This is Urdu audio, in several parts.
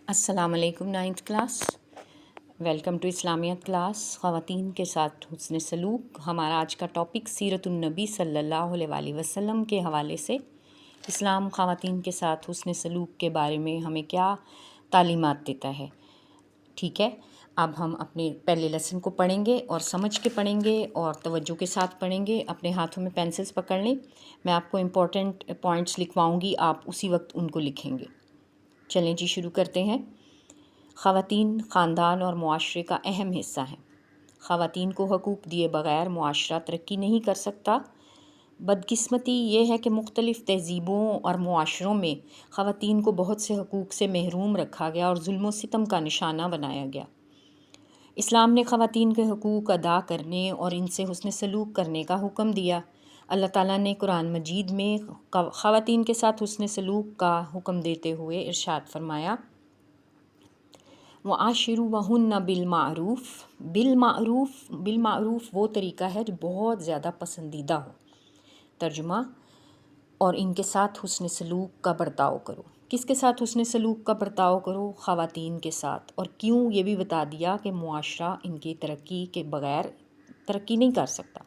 السلام علیکم ninth class, welcome to Islamiat class. خواتین کے ساتھ حسن سلوک، ہمارا آج کا ٹاپک سیرت النبی صلی اللہ علیہ وآلہ وسلم کے حوالے سے اسلام خواتین کے ساتھ حسن سلوک کے بارے میں ہمیں کیا تعلیمات دیتا ہے۔ ٹھیک ہے، اب ہم اپنے پہلے لیسن کو پڑھیں گے اور سمجھ کے پڑھیں گے اور توجہ کے ساتھ پڑھیں گے۔ اپنے ہاتھوں میں پینسلز پکڑ لیں، میں آپ کو امپورٹنٹ پوائنٹس لکھواؤں گی، آپ اسی وقت ان کو لکھیں گے۔ چلیں جی شروع کرتے ہیں۔ خواتین خاندان اور معاشرے کا اہم حصہ ہیں۔ خواتین کو حقوق دیے بغیر معاشرہ ترقی نہیں کر سکتا۔ بدقسمتی یہ ہے کہ مختلف تہذیبوں اور معاشروں میں خواتین کو بہت سے حقوق سے محروم رکھا گیا اور ظلم و ستم کا نشانہ بنایا گیا۔ اسلام نے خواتین کے حقوق ادا کرنے اور ان سے حسن سلوک کرنے کا حکم دیا۔ اللہ تعالیٰ نے قرآن مجید میں خواتین کے ساتھ حسن سلوک کا حکم دیتے ہوئے ارشاد فرمایا، وَعَاشِرُوهُنَّ بِالْمَعْرُوفِ۔ بالمعروف وہ طریقہ ہے جو بہت زیادہ پسندیدہ ہو۔ ترجمہ، اور ان کے ساتھ حسن سلوک کا برتاؤ کرو۔ کس کے ساتھ حسن سلوک کا برتاؤ کرو؟ خواتین کے ساتھ۔ اور کیوں؟ یہ بھی بتا دیا کہ معاشرہ ان کی ترقی کے بغیر ترقی نہیں کر سکتا۔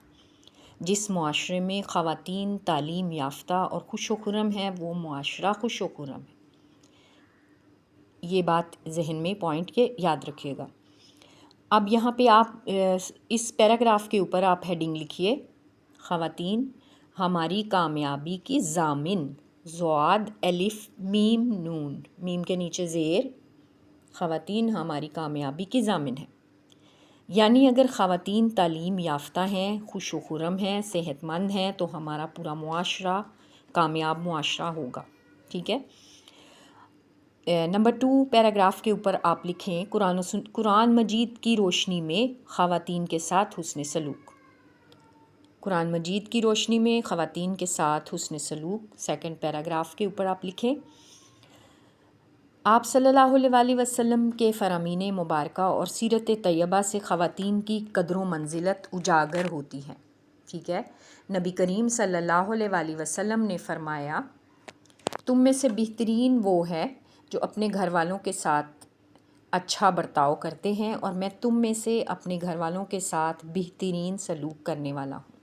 جس معاشرے میں خواتین تعلیم یافتہ اور خوش و خرم ہیں وہ معاشرہ خوش و خرم ہے۔ یہ بات ذہن میں پوائنٹ کے یاد رکھیے گا۔ اب یہاں پہ آپ اس پیراگراف کے اوپر آپ ہیڈنگ لکھیے، خواتین ہماری کامیابی کی ضامن، ضاد الف میم نون، میم کے نیچے زیر، خواتین ہماری کامیابی کی ضامن ہے۔ یعنی اگر خواتین تعلیم یافتہ ہیں، خوش و خرم ہیں، صحت مند ہیں تو ہمارا پورا معاشرہ کامیاب معاشرہ ہوگا۔ ٹھیک ہے۔ نمبر 2 پیراگراف کے اوپر آپ لکھیں، قرآن مجید کی روشنی میں خواتین کے ساتھ حسن سلوک۔ قرآن مجید کی روشنی میں خواتین کے ساتھ حسن سلوک، سیکنڈ پیراگراف کے اوپر آپ لکھیں۔ آپ صلی اللہ علیہ وآلہ وسلم کے فرامین مبارکہ اور سیرت طیبہ سے خواتین کی قدر و منزلت اجاگر ہوتی ہے۔ ٹھیک ہے۔ نبی کریم صلی اللہ علیہ وآلہ وسلم نے فرمایا، تم میں سے بہترین وہ ہے جو اپنے گھر والوں کے ساتھ اچھا برتاؤ کرتے ہیں، اور میں تم میں سے اپنے گھر والوں کے ساتھ بہترین سلوک کرنے والا ہوں۔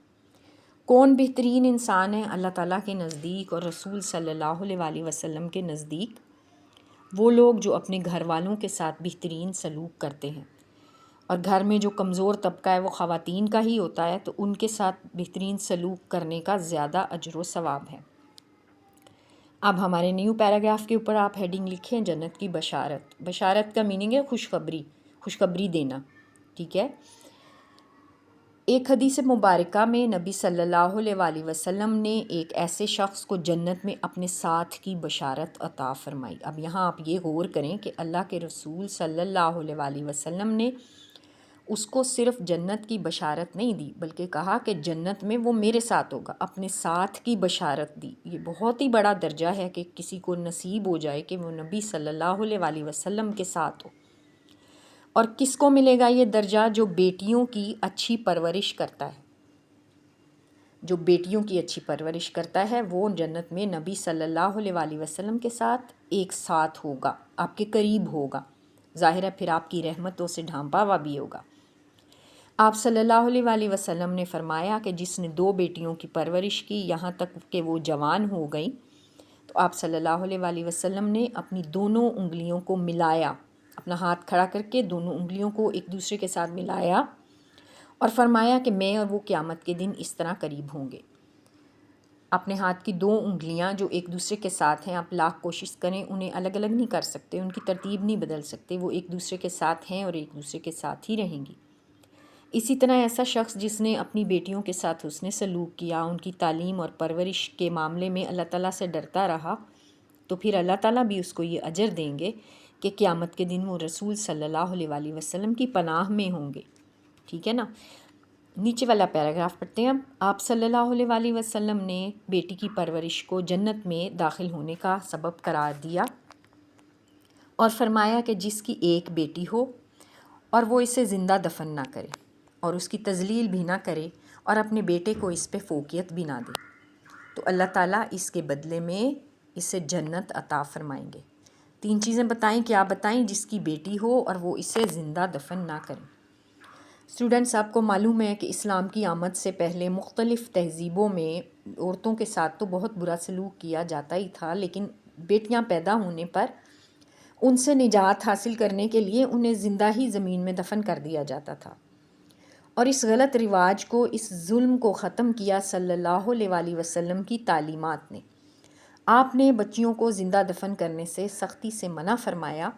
کون بہترین انسان ہے اللہ تعالیٰ کے نزدیک اور رسول صلی اللہ علیہ وآلہ وسلم کے نزدیک؟ وہ لوگ جو اپنے گھر والوں کے ساتھ بہترین سلوک کرتے ہیں، اور گھر میں جو کمزور طبقہ ہے وہ خواتین کا ہی ہوتا ہے، تو ان کے ساتھ بہترین سلوک کرنے کا زیادہ اجر و ثواب ہے۔ اب ہمارے نیو پیراگراف کے اوپر آپ ہیڈنگ لکھیں، جنت کی بشارت۔ بشارت کا میننگ ہے خوشخبری دینا۔ ٹھیک ہے۔ ایک حدیث مبارکہ میں نبی صلی اللہ علیہ وآلہ وسلم نے ایک ایسے شخص کو جنت میں اپنے ساتھ کی بشارت عطا فرمائی۔ اب یہاں آپ یہ غور کریں کہ اللہ کے رسول صلی اللہ علیہ وآلہ وسلم نے اس کو صرف جنت کی بشارت نہیں دی، بلکہ کہا کہ جنت میں وہ میرے ساتھ ہوگا، اپنے ساتھ کی بشارت دی۔ یہ بہت ہی بڑا درجہ ہے کہ کسی کو نصیب ہو جائے کہ وہ نبی صلی اللہ علیہ وآلہ وسلم کے ساتھ ہو۔ اور کس کو ملے گا یہ درجہ؟ جو بیٹیوں کی اچھی پرورش کرتا ہے۔ جو بیٹیوں کی اچھی پرورش کرتا ہے وہ جنت میں نبی صلی اللہ علیہ وآلہ وسلم کے ساتھ ایک ساتھ ہوگا، آپ کے قریب ہوگا۔ ظاہر ہے پھر آپ کی رحمتوں سے ڈھانپا ہوا بھی ہوگا۔ آپ صلی اللہ علیہ وآلہ وسلم نے فرمایا کہ جس نے 2 بیٹیوں کی پرورش کی یہاں تک کہ وہ جوان ہو گئیں، تو آپ صلی اللہ علیہ وآلہ وسلم نے اپنی دونوں انگلیوں کو ملایا، اپنا ہاتھ کھڑا کر کے دونوں انگلیوں کو ایک دوسرے کے ساتھ ملایا اور فرمایا کہ میں اور وہ قیامت کے دن اس طرح قریب ہوں گے۔ اپنے ہاتھ کی 2 انگلیاں جو ایک دوسرے کے ساتھ ہیں، آپ لاکھ کوشش کریں انہیں الگ الگ نہیں کر سکتے، ان کی ترتیب نہیں بدل سکتے، وہ ایک دوسرے کے ساتھ ہیں اور ایک دوسرے کے ساتھ ہی رہیں گی۔ اسی طرح ایسا شخص جس نے اپنی بیٹیوں کے ساتھ حسن سلوک کیا، ان کی تعلیم اور پرورش کے معاملے میں اللہ تعالیٰ سے ڈرتا رہا، تو پھر اللہ تعالیٰ بھی اس کو یہ اجر دیں گے کہ قیامت کے دن وہ رسول صلی اللہ علیہ وآلہ وسلم کی پناہ میں ہوں گے۔ ٹھیک ہے نا۔ نیچے والا پیراگراف پڑھتے ہیں۔ آپ صلی اللہ علیہ وآلہ وسلم نے بیٹی کی پرورش کو جنت میں داخل ہونے کا سبب قرار دیا اور فرمایا کہ جس کی ایک بیٹی ہو اور وہ اسے زندہ دفن نہ کرے اور اس کی تذلیل بھی نہ کرے اور اپنے بیٹے کو اس پہ فوقیت بھی نہ دے، تو اللہ تعالیٰ اس کے بدلے میں اسے جنت عطا فرمائیں گے۔ 3 چیزیں بتائیں، کیا بتائیں؟ جس کی بیٹی ہو اور وہ اسے زندہ دفن نہ کریں۔ اسٹوڈنٹس، آپ کو معلوم ہے کہ اسلام کی آمد سے پہلے مختلف تہذیبوں میں عورتوں کے ساتھ تو بہت برا سلوک کیا جاتا ہی تھا، لیکن بیٹیاں پیدا ہونے پر ان سے نجات حاصل کرنے کے لیے انہیں زندہ ہی زمین میں دفن کر دیا جاتا تھا، اور اس غلط رواج کو، اس ظلم کو ختم کیا صلی اللہ علیہ وآلہ وسلم کی تعلیمات نے۔ آپ نے بچیوں کو زندہ دفن کرنے سے سختی سے منع فرمایا،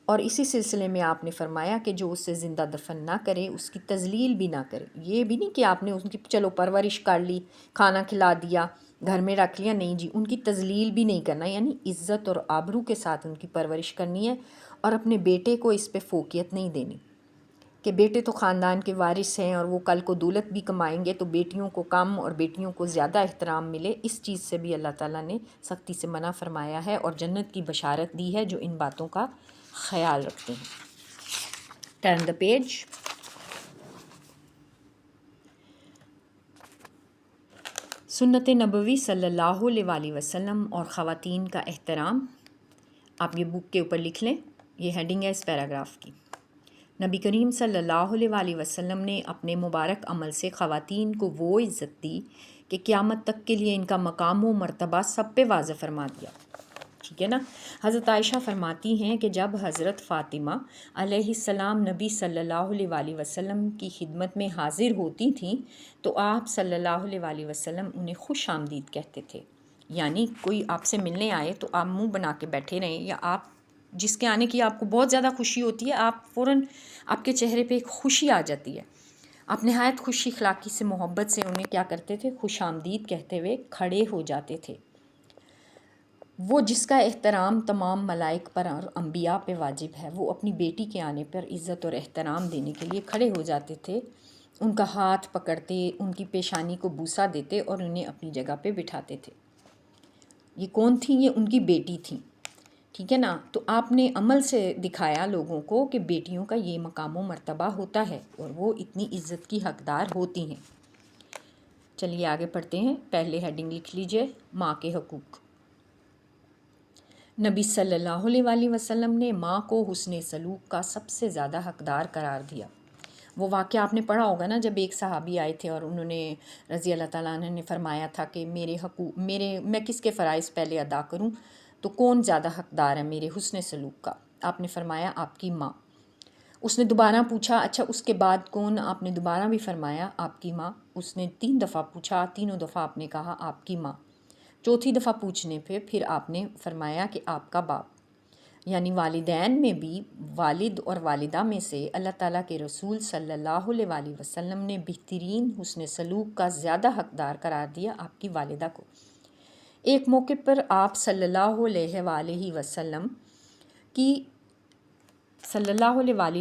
اور اسی سلسلے میں آپ نے فرمایا کہ جو اسے زندہ دفن نہ کرے اس کی تذلیل بھی نہ کرے۔ یہ بھی نہیں کہ آپ نے ان کی چلو پرورش کر لی، کھانا کھلا دیا، گھر میں رکھ لیا، نہیں جی، ان کی تذلیل بھی نہیں کرنا، یعنی عزت اور آبرو کے ساتھ ان کی پرورش کرنی ہے، اور اپنے بیٹے کو اس پہ فوقیت نہیں دینی کہ بیٹے تو خاندان کے وارث ہیں اور وہ کل کو دولت بھی کمائیں گے تو بیٹیوں کو کم اور بیٹیوں کو زیادہ احترام ملے۔ اس چیز سے بھی اللہ تعالیٰ نے سختی سے منع فرمایا ہے اور جنت کی بشارت دی ہے جو ان باتوں کا خیال رکھتے ہیں۔ Turn the page. سنت نبوی صلی اللہ علیہ وآلہ وسلم اور خواتین کا احترام۔ آپ یہ بک کے اوپر لکھ لیں، یہ ہیڈنگ ہے اس پیراگراف کی۔ نبی کریم صلی اللہ علیہ وآلہ وسلم نے اپنے مبارک عمل سے خواتین کو وہ عزت دی کہ قیامت تک کے لیے ان کا مقام و مرتبہ سب پہ واضح فرما دیا، ٹھیک ہے نا۔ حضرت عائشہ فرماتی ہیں کہ جب حضرت فاطمہ علیہ السلام نبی صلی اللہ علیہ وآلہ وسلم کی خدمت میں حاضر ہوتی تھیں تو آپ صلی اللہ علیہ وآلہ وسلم انہیں خوش آمدید کہتے تھے، یعنی کوئی آپ سے ملنے آئے تو آپ منہ بنا کے بیٹھے رہیں، یا آپ جس کے آنے کی آپ کو بہت زیادہ خوشی ہوتی ہے، آپ فوراً آپ کے چہرے پہ ایک خوشی آ جاتی ہے، آپ نہایت خوشی اخلاقی سے محبت سے انہیں کیا کرتے تھے؟ خوش آمدید کہتے ہوئے کھڑے ہو جاتے تھے۔ وہ جس کا احترام تمام ملائک پر اور انبیاء پہ واجب ہے، وہ اپنی بیٹی کے آنے پر عزت اور احترام دینے کے لیے کھڑے ہو جاتے تھے، ان کا ہاتھ پکڑتے، ان کی پیشانی کو بوسہ دیتے اور انہیں اپنی جگہ پہ بٹھاتے تھے۔ یہ کون تھیں؟ یہ ان کی بیٹی تھیں، ٹھیک ہے نا۔ تو آپ نے عمل سے دکھایا لوگوں کو کہ بیٹیوں کا یہ مقام و مرتبہ ہوتا ہے اور وہ اتنی عزت کی حقدار ہوتی ہیں۔ چلیے آگے پڑھتے ہیں۔ پہلے ہیڈنگ لکھ لیجئے، ماں کے حقوق۔ نبی صلی اللہ علیہ وآلہ وسلم نے ماں کو حسن سلوک کا سب سے زیادہ حقدار قرار دیا۔ وہ واقعہ آپ نے پڑھا ہوگا نا، جب ایک صحابی آئے تھے اور انہوں نے رضی اللہ تعالیٰ عنہ نے فرمایا تھا کہ میں کس کے فرائض پہلے ادا کروں، تو کون زیادہ حقدار ہے میرے حسن سلوک کا؟ آپ نے فرمایا آپ کی ماں۔ اس نے دوبارہ پوچھا اچھا اس کے بعد کون؟ آپ نے دوبارہ بھی فرمایا آپ کی ماں۔ اس نے 3 دفعہ پوچھا، تینوں دفعہ آپ نے کہا آپ کی ماں۔ چوتھی دفعہ پوچھنے پہ پھر آپ نے فرمایا کہ آپ کا باپ۔ یعنی والدین میں بھی والد اور والدہ میں سے اللہ تعالیٰ کے رسول صلی اللہ علیہ وآلہ وسلم نے بہترین حسن سلوک کا زیادہ حقدار قرار دیا آپ کی والدہ کو۔ ایک موقع پر آپ صلی اللہ علیہ وآلہ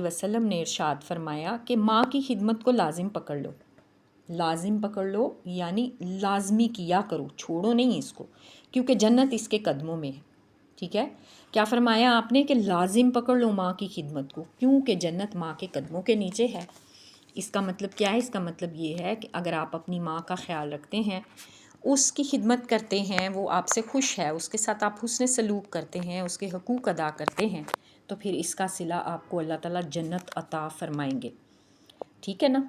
وسلم نے ارشاد فرمایا کہ ماں کی خدمت کو لازم پکڑ لو، لازم پکڑ لو، یعنی لازمی کیا کرو، چھوڑو نہیں اس کو، کیونکہ جنت اس کے قدموں میں ہے، ٹھیک ہے۔ کیا فرمایا آپ نے؟ کہ لازم پکڑ لو ماں کی خدمت کو، کیونکہ جنت ماں کے قدموں کے نیچے ہے۔ اس کا مطلب کیا ہے؟ اس کا مطلب یہ ہے کہ اگر آپ اپنی ماں کا خیال رکھتے ہیں، اس کی خدمت کرتے ہیں، وہ آپ سے خوش ہے، اس کے ساتھ آپ حسن سلوک کرتے ہیں، اس کے حقوق ادا کرتے ہیں، تو پھر اس کا صلہ آپ کو اللہ تعالیٰ جنت عطا فرمائیں گے، ٹھیک ہے نا۔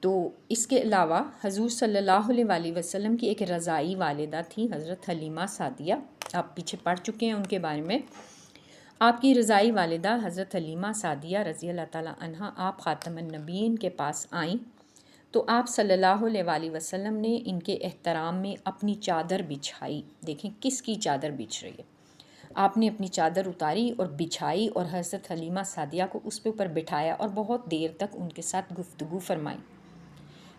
تو اس کے علاوہ حضور صلی اللہ علیہ وآلہ وسلم کی ایک رضائی والدہ تھی، حضرت حلیمہ سعدیہ، آپ پیچھے پڑھ چکے ہیں ان کے بارے میں۔ آپ کی رضائی والدہ حضرت حلیمہ سعدیہ رضی اللہ تعالیٰ عنہا آپ خاتم النبیین کے پاس آئیں تو آپ صلی اللہ علیہ وآلہ وسلم نے ان کے احترام میں اپنی چادر بچھائی۔ دیکھیں کس کی چادر بچھ رہی ہے، آپ نے اپنی چادر اتاری اور بچھائی اور حضرت حلیمہ سعدیہ کو اس پہ اوپر بٹھایا اور بہت دیر تک ان کے ساتھ گفتگو فرمائی،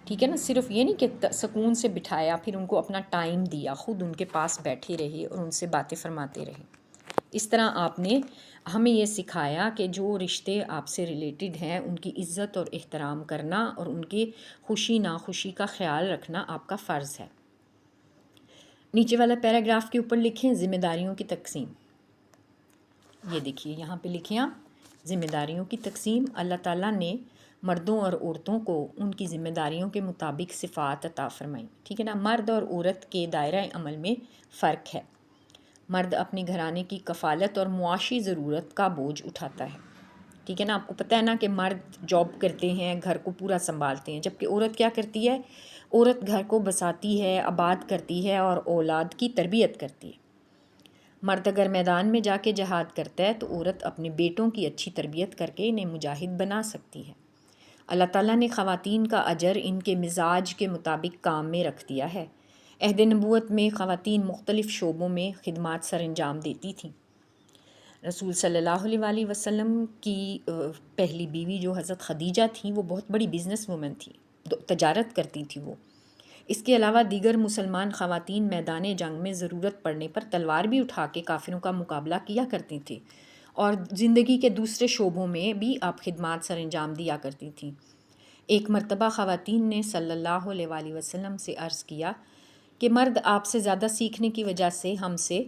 ٹھیک ہے نا۔ صرف یہ نہیں کہ سکون سے بٹھایا، پھر ان کو اپنا ٹائم دیا، خود ان کے پاس بیٹھے رہے اور ان سے باتیں فرماتے رہے۔ اس طرح آپ نے ہمیں یہ سکھایا کہ جو رشتے آپ سے ریلیٹڈ ہیں ان کی عزت اور احترام کرنا اور ان کی خوشی ناخوشی کا خیال رکھنا آپ کا فرض ہے۔ نیچے والا پیراگراف کے اوپر لکھیں ذمہ داریوں کی تقسیم۔ یہ دیکھیے یہاں پہ لکھیں آپ ذمہ داریوں کی تقسیم۔ اللہ تعالیٰ نے مردوں اور عورتوں کو ان کی ذمہ داریوں کے مطابق صفات عطا فرمائی، ٹھیک ہے نا۔ مرد اور عورت کے دائرہ عمل میں فرق ہے۔ مرد اپنے گھرانے کی کفالت اور معاشی ضرورت کا بوجھ اٹھاتا ہے، ٹھیک ہے نا. آپ کو پتہ ہے نا کہ مرد جاب کرتے ہیں، گھر کو پورا سنبھالتے ہیں، جبکہ عورت کیا کرتی ہے؟ عورت گھر کو بساتی ہے، آباد کرتی ہے اور اولاد کی تربیت کرتی ہے. مرد اگر میدان میں جا کے جہاد کرتا ہے تو عورت اپنے بیٹوں کی اچھی تربیت کر کے انہیں مجاہد بنا سکتی ہے. اللہ تعالیٰ نے خواتین کا اجر ان کے مزاج کے مطابق کام میں رکھ دیا ہے. عہد نبوت میں خواتین مختلف شعبوں میں خدمات سر انجام دیتی تھیں. رسول صلی اللہ علیہ وسلم کی پہلی بیوی جو حضرت خدیجہ تھیں وہ بہت بڑی بزنس وومن تھی، تجارت کرتی تھی وہ. اس کے علاوہ دیگر مسلمان خواتین میدان جنگ میں ضرورت پڑنے پر تلوار بھی اٹھا کے کافروں کا مقابلہ کیا کرتی تھیں، اور زندگی کے دوسرے شعبوں میں بھی آپ خدمات سر انجام دیا کرتی تھیں. ایک مرتبہ خواتین نے صلی اللہ علیہ وسلم سے عرض کیا کہ مرد آپ سے زیادہ سیکھنے کی وجہ سے ہم سے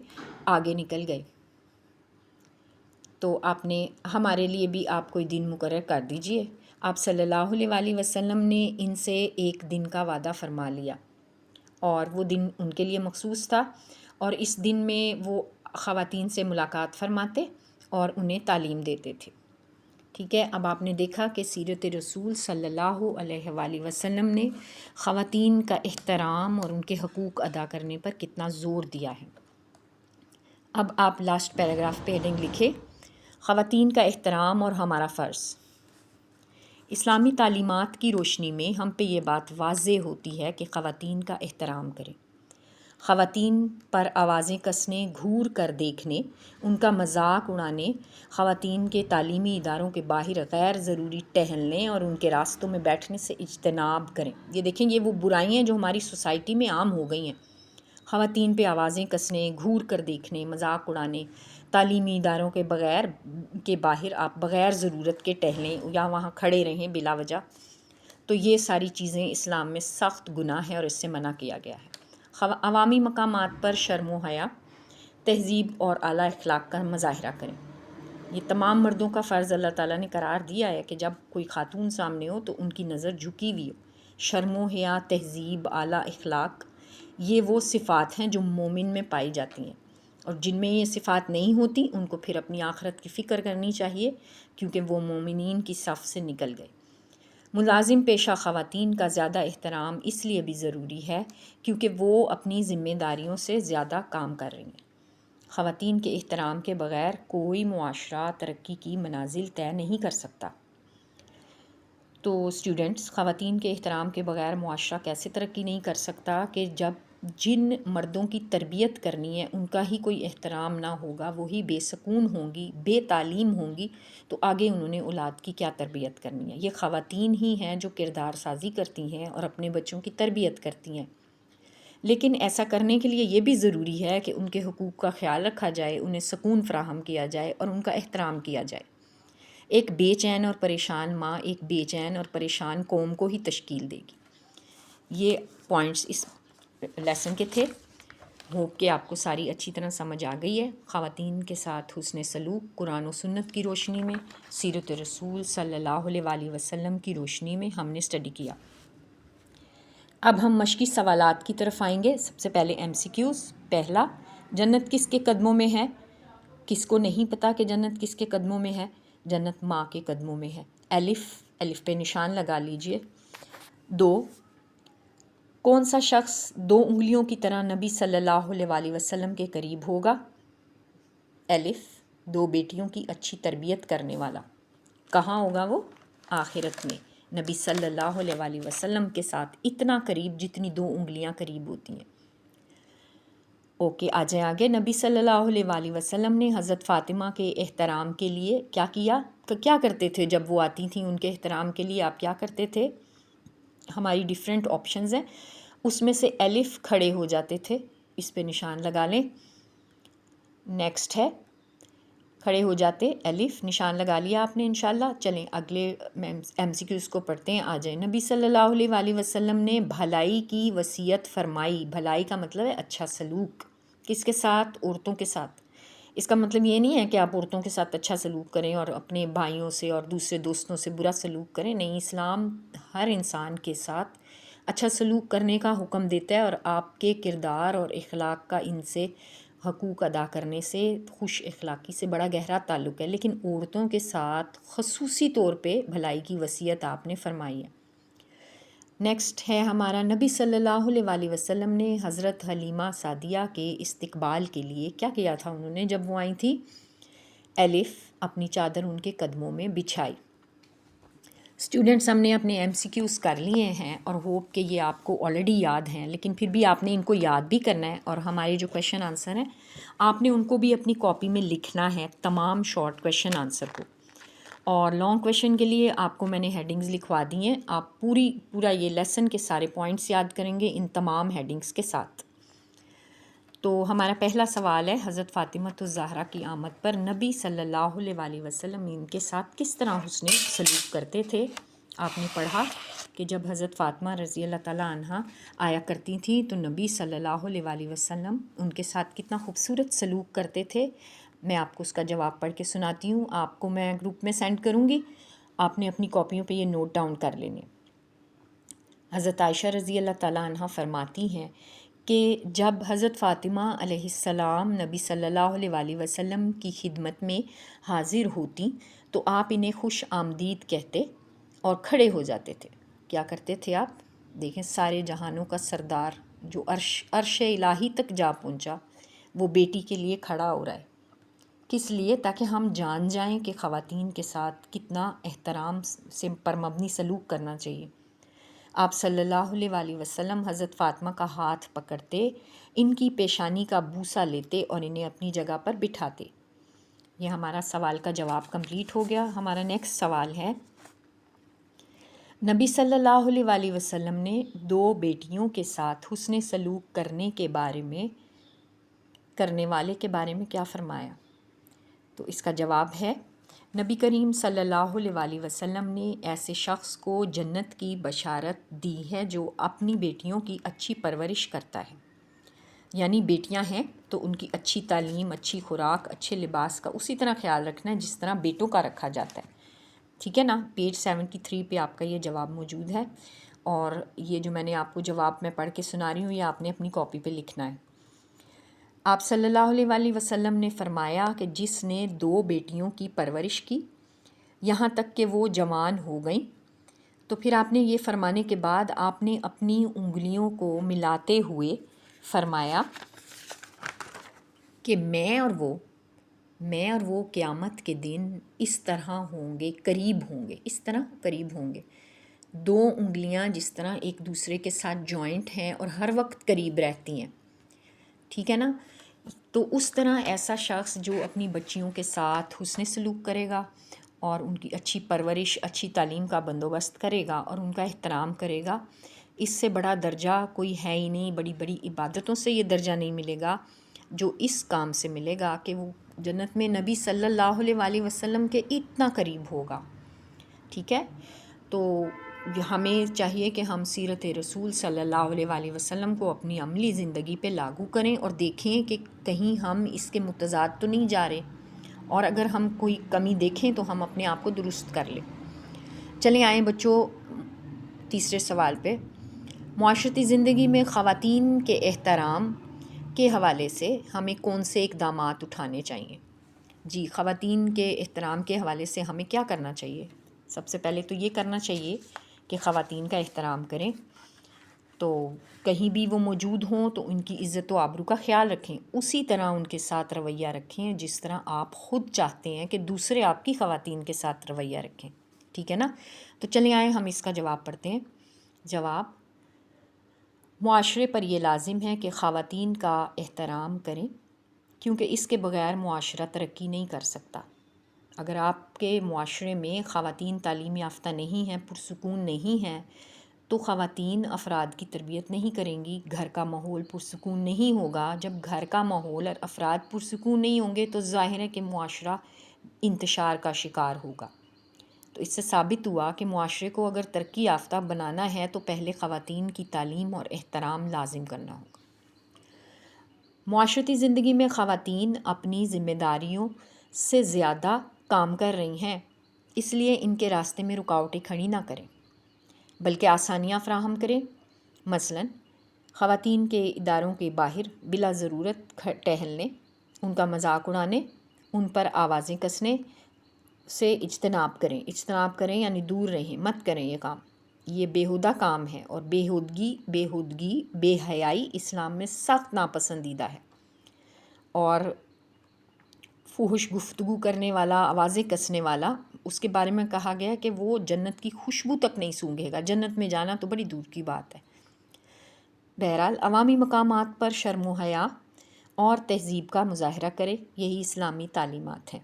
آگے نکل گئے، تو آپ نے ہمارے لیے بھی آپ کوئی دن مقرر کر دیجئے. آپ صلی اللہ علیہ وسلم نے ان سے ایک دن کا وعدہ فرما لیا، اور وہ دن ان کے لیے مخصوص تھا، اور اس دن میں وہ خواتین سے ملاقات فرماتے اور انہیں تعلیم دیتے تھے. ٹھیک ہے. اب آپ نے دیکھا کہ سیرت رسول صلی اللہ علیہ وآلہ وسلم نے خواتین کا احترام اور ان کے حقوق ادا کرنے پر کتنا زور دیا ہے. اب آپ لاسٹ پیراگراف پہ ہیڈنگ لکھے، خواتین کا احترام اور ہمارا فرض. اسلامی تعلیمات کی روشنی میں ہم پہ یہ بات واضح ہوتی ہے کہ خواتین کا احترام کریں. خواتین پر آوازیں کسنے، گھور کر دیکھنے، ان کا مذاق اڑانے، خواتین کے تعلیمی اداروں کے باہر غیر ضروری ٹہلنے اور ان کے راستوں میں بیٹھنے سے اجتناب کریں. یہ دیکھیں، یہ وہ برائیاں ہیں جو ہماری سوسائٹی میں عام ہو گئی ہیں. خواتین پہ آوازیں کسنے، گھور کر دیکھنے، مذاق اڑانے، تعلیمی اداروں کے باہر آپ بغیر ضرورت کے ٹہلیں یا وہاں کھڑے رہیں بلا وجہ، تو یہ ساری چیزیں اسلام میں سخت گناہ ہے اور اس سے منع کیا گیا ہے. عوامی مقامات پر شرم و حیا، تہذیب اور اعلیٰ اخلاق کا مظاہرہ کریں. یہ تمام مردوں کا فرض اللہ تعالیٰ نے قرار دیا ہے کہ جب کوئی خاتون سامنے ہو تو ان کی نظر جھکی ہوئی ہو. شرم و حیا، تہذیب، اعلیٰ اخلاق، یہ وہ صفات ہیں جو مومن میں پائی جاتی ہیں، اور جن میں یہ صفات نہیں ہوتی ان کو پھر اپنی آخرت کی فکر کرنی چاہیے، کیونکہ وہ مومنین کی صف سے نکل گئے. ملازم پیشہ خواتین کا زیادہ احترام اس لیے بھی ضروری ہے کیونکہ وہ اپنی ذمہ داریوں سے زیادہ کام کر رہی ہیں. خواتین کے احترام کے بغیر کوئی معاشرہ ترقی کی منازل طے نہیں کر سکتا. تو اسٹوڈنٹس، خواتین کے احترام کے بغیر معاشرہ کیسے ترقی نہیں کر سکتا کہ جب جن مردوں کی تربیت کرنی ہے ان کا ہی کوئی احترام نہ ہوگا، وہی بے سکون ہوں گی، بے تعلیم ہوں گی، تو آگے انہوں نے اولاد کی کیا تربیت کرنی ہے. یہ خواتین ہی ہیں جو کردار سازی کرتی ہیں اور اپنے بچوں کی تربیت کرتی ہیں. لیکن ایسا کرنے کے لیے یہ بھی ضروری ہے کہ ان کے حقوق کا خیال رکھا جائے، انہیں سکون فراہم کیا جائے اور ان کا احترام کیا جائے. ایک بے چین اور پریشان ماں ایک بے چین اور پریشان قوم کو ہی تشکیل دے گی. یہ پوائنٹس اس لیسن کے تھے. ہوپ کہ آپ کو ساری اچھی طرح سمجھ آ گئی ہے. خواتین کے ساتھ حسن سلوک قرآن و سنت کی روشنی میں، سیرت رسول صلی اللہ علیہ وآلہ وسلم کی روشنی میں ہم نے اسٹڈی کیا. اب ہم مشقی سوالات کی طرف آئیں گے. سب سے پہلے MCQs. پہلا، جنت کس کے قدموں میں ہے؟ کس کو نہیں پتا کہ جنت کس کے قدموں میں ہے؟ جنت ماں کے قدموں میں ہے. الف پہ نشان لگا لیجئے. 2، کون سا شخص 2 انگلیوں کی طرح نبی صلی اللہ علیہ وآلہ وسلم کے قریب ہوگا؟ الف، 2 بیٹیوں کی اچھی تربیت کرنے والا. کہاں ہوگا وہ؟ آخرت میں، نبی صلی اللہ علیہ وآلہ وسلم کے ساتھ اتنا قریب جتنی 2 انگلیاں قریب ہوتی ہیں. اوکے، آ جائیں آگے. نبی صلی اللہ علیہ وآلہ وسلم نے حضرت فاطمہ کے احترام کے لیے کیا کرتے تھے؟ جب وہ آتی تھیں ان کے احترام کے لیے آپ کیا کرتے تھے؟ ہماری ڈیفرنٹ آپشنز ہیں، اس میں سے الف کھڑے ہو جاتے تھے. اس پہ نشان لگا لیں. نیکسٹ ہے، کھڑے ہو جاتے، الف نشان لگا لیا آپ نے انشاءاللہ. چلیں اگلے MCQs کو پڑھتے ہیں. آ جائیں. نبی صلی اللہ علیہ وآلہ وسلم نے بھلائی کی وصیت فرمائی. بھلائی کا مطلب ہے اچھا سلوک. کس کے ساتھ؟ عورتوں کے ساتھ. اس کا مطلب یہ نہیں ہے کہ آپ عورتوں کے ساتھ اچھا سلوک کریں اور اپنے بھائیوں سے اور دوسرے دوستوں سے برا سلوک کریں. نہیں، اسلام ہر انسان کے ساتھ اچھا سلوک کرنے کا حکم دیتا ہے اور آپ کے کردار اور اخلاق کا ان سے حقوق ادا کرنے سے خوش اخلاقی سے بڑا گہرا تعلق ہے، لیکن عورتوں کے ساتھ خصوصی طور پہ بھلائی کی وصیت آپ نے فرمائی ہے۔ نیکسٹ ہے ہمارا، نبی صلی اللہ علیہ وسلم نے حضرت حلیمہ سعدیہ کے استقبال کے لیے کیا کیا تھا؟ انہوں نے جب وہ آئی تھی، الف اپنی چادر ان کے قدموں میں بچھائی۔ اسٹوڈنٹس ہم نے اپنے ایم سی کیوز کر لیے ہیں اور ہوپ کہ یہ آپ کو آلریڈی یاد ہیں، لیکن پھر بھی آپ نے ان کو یاد بھی کرنا ہے، اور ہمارے جو کویشچن آنسر ہیں آپ نے ان کو بھی اپنی کاپی میں لکھنا ہے، تمام شارٹ کویشچن آنسر کو۔ اور لانگ کویشچن کے لیے آپ کو میں نے ہیڈنگز لکھوا دی ہیں، آپ پورا یہ لیسن کے سارے پوائنٹس یاد کریں گے ان تمام ہیڈنگز کے ساتھ۔ تو ہمارا پہلا سوال ہے، حضرت فاطمۃ الزہرا کی آمد پر نبی صلی اللہ علیہ وسلم ان کے ساتھ کس طرح حسن سلوک کرتے تھے؟ آپ نے پڑھا کہ جب حضرت فاطمہ رضی اللہ تعالیٰ عنہ آیا کرتی تھیں تو نبی صلی اللہ علیہ وسلم ان کے ساتھ کتنا خوبصورت سلوک کرتے تھے۔ میں آپ کو اس کا جواب پڑھ کے سناتی ہوں، آپ کو میں گروپ میں سینڈ کروں گی، آپ نے اپنی کاپیوں پہ یہ نوٹ ڈاؤن کر لینے۔ حضرت عائشہ رضی اللہ تعالیٰ عنہ فرماتی ہیں کہ جب حضرت فاطمہ علیہ السلام نبی صلی اللہ علیہ وسلم کی خدمت میں حاضر ہوتی تو آپ انہیں خوش آمدید کہتے اور کھڑے ہو جاتے تھے۔ کیا کرتے تھے آپ؟ دیکھیں، سارے جہانوں کا سردار جو عرش الہی تک جا پہنچا، وہ بیٹی کے لیے کھڑا ہو رہا ہے۔ کس لیے؟ تاکہ ہم جان جائیں کہ خواتین کے ساتھ کتنا احترام سے پر مبنی سلوک کرنا چاہیے۔ آپ صلی اللہ علیہ وسلم حضرت فاطمہ کا ہاتھ پکڑتے، ان کی پیشانی کا بوسہ لیتے اور انہیں اپنی جگہ پر بٹھاتے۔ یہ ہمارا سوال کا جواب کمپلیٹ ہو گیا۔ ہمارا نیکسٹ سوال ہے، نبی صلی اللہ علیہ وسلم نے دو بیٹیوں کے ساتھ حسن سلوک کرنے والے کے بارے میں کیا فرمایا؟ تو اس کا جواب ہے، نبی کریم صلی اللہ علیہ وسلم نے ایسے شخص کو جنت کی بشارت دی ہے جو اپنی بیٹیوں کی اچھی پرورش کرتا ہے۔ یعنی بیٹیاں ہیں تو ان کی اچھی تعلیم، اچھی خوراک، اچھے لباس کا اسی طرح خیال رکھنا ہے جس طرح بیٹوں کا رکھا جاتا ہے، ٹھیک ہے نا؟ پیج 73 پہ آپ کا یہ جواب موجود ہے، اور یہ جو میں نے آپ کو جواب میں پڑھ کے سنا رہی ہوں یہ آپ نے اپنی کاپی پہ لکھنا ہے۔ آپ صلی اللہ علیہ وسلم نے فرمایا کہ جس نے دو بیٹیوں کی پرورش کی یہاں تک کہ وہ جوان ہو گئیں، تو پھر آپ نے یہ فرمانے کے بعد آپ نے اپنی انگلیوں کو ملاتے ہوئے فرمایا کہ میں اور وہ قیامت کے دن اس طرح ہوں گے، اس طرح قریب ہوں گے۔ دو انگلیاں جس طرح ایک دوسرے کے ساتھ جوائنٹ ہیں اور ہر وقت قریب رہتی ہیں، ٹھیک ہے نا؟ تو اس طرح ایسا شخص جو اپنی بچیوں کے ساتھ حسن سلوک کرے گا اور ان کی اچھی پرورش، اچھی تعلیم کا بندوبست کرے گا اور ان کا احترام کرے گا، اس سے بڑا درجہ کوئی ہے ہی نہیں۔ بڑی بڑی عبادتوں سے یہ درجہ نہیں ملے گا جو اس کام سے ملے گا کہ وہ جنت میں نبی صلی اللہ علیہ وسلم کے اتنا قریب ہوگا، ٹھیک ہے؟ تو ہمیں چاہیے کہ ہم سیرت رسول صلی اللہ علیہ وسلم کو اپنی عملی زندگی پہ لاگو کریں اور دیکھیں کہ کہیں ہم اس کے متضاد تو نہیں جا رہے، اور اگر ہم کوئی کمی دیکھیں تو ہم اپنے آپ کو درست کر لیں۔ چلیں آئیں بچوں تیسرے سوال پہ، معاشرتی زندگی میں خواتین کے احترام کے حوالے سے ہمیں کون سے اقدامات اٹھانے چاہیے؟ جی، خواتین کے احترام کے حوالے سے ہمیں کیا کرنا چاہیے؟ سب سے پہلے تو یہ کرنا چاہیے کہ خواتین کا احترام کریں، تو کہیں بھی وہ موجود ہوں تو ان کی عزت و آبرو کا خیال رکھیں، اسی طرح ان کے ساتھ رویہ رکھیں جس طرح آپ خود چاہتے ہیں کہ دوسرے آپ کی خواتین کے ساتھ رویہ رکھیں، ٹھیک ہے نا؟ تو چلیں آئیں ہم اس کا جواب پڑھتے ہیں۔ جواب، معاشرے پر یہ لازم ہے کہ خواتین کا احترام کریں، کیونکہ اس کے بغیر معاشرہ ترقی نہیں کر سکتا۔ اگر آپ کے معاشرے میں خواتین تعلیم یافتہ نہیں ہیں، پرسکون نہیں ہیں، تو خواتین افراد کی تربیت نہیں کریں گی، گھر کا ماحول پرسکون نہیں ہوگا۔ جب گھر کا ماحول اور افراد پرسکون نہیں ہوں گے تو ظاہر ہے کہ معاشرہ انتشار کا شکار ہوگا۔ تو اس سے ثابت ہوا کہ معاشرے کو اگر ترقی یافتہ بنانا ہے تو پہلے خواتین کی تعلیم اور احترام لازم کرنا ہوگا۔ معاشرتی زندگی میں خواتین اپنی ذمہ داریوں سے زیادہ کام کر رہی ہیں، اس لیے ان کے راستے میں رکاوٹیں کھڑی نہ کریں بلکہ آسانیاں فراہم کریں۔ مثلاً خواتین کے اداروں کے باہر بلا ضرورت ٹہلنے ان کا مذاق اڑانے، ان پر آوازیں کسنے سے اجتناب کریں یعنی دور رہیں، مت کریں یہ کام، یہ بیہودہ کام ہے، اور بیہودگی بے حیائی اسلام میں سخت ناپسندیدہ ہے۔ اور فحش گفتگو کرنے والا، آوازیں کسنے والا، اس کے بارے میں کہا گیا کہ وہ جنت کی خوشبو تک نہیں سونگھے گا، جنت میں جانا تو بڑی دور کی بات ہے۔ بہرحال عوامی مقامات پر شرم و حیا اور تہذیب کا مظاہرہ کرے، یہی اسلامی تعلیمات ہیں۔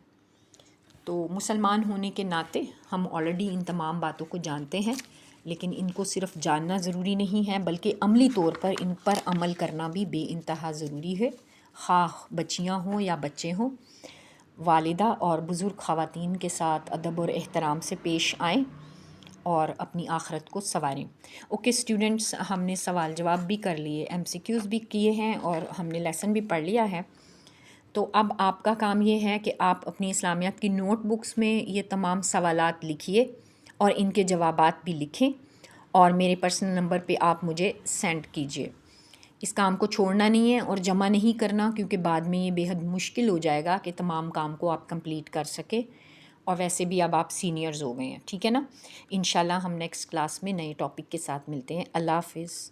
تو مسلمان ہونے کے ناطے ہم آلریڈی ان تمام باتوں کو جانتے ہیں، لیکن ان کو صرف جاننا ضروری نہیں ہے بلکہ عملی طور پر ان پر عمل کرنا بھی بے انتہا ضروری ہے، خواہ بچیاں ہوں یا بچے ہوں۔ والدہ اور بزرگ خواتین کے ساتھ ادب اور احترام سے پیش آئیں اور اپنی آخرت کو سنواریں۔ اوکے اسٹوڈنٹس، ہم نے سوال جواب بھی کر لیے، MCQs بھی کیے ہیں اور ہم نے لیسن بھی پڑھ لیا ہے۔ تو اب آپ کا کام یہ ہے کہ آپ اپنی اسلامیات کی نوٹ بکس میں یہ تمام سوالات لکھیے اور ان کے جوابات بھی لکھیں اور میرے پرسنل نمبر پہ آپ مجھے سینڈ کیجیے۔ اس کام کو چھوڑنا نہیں ہے اور جمع نہیں کرنا، کیونکہ بعد میں یہ بے حد مشکل ہو جائے گا کہ تمام کام کو آپ کمپلیٹ کر سکے، اور ویسے بھی اب آپ سینئرز ہو گئے ہیں، ٹھیک ہے نا۔ انشاءاللہ ہم نیکسٹ کلاس میں نئے ٹاپک کے ساتھ ملتے ہیں۔ اللہ حافظ۔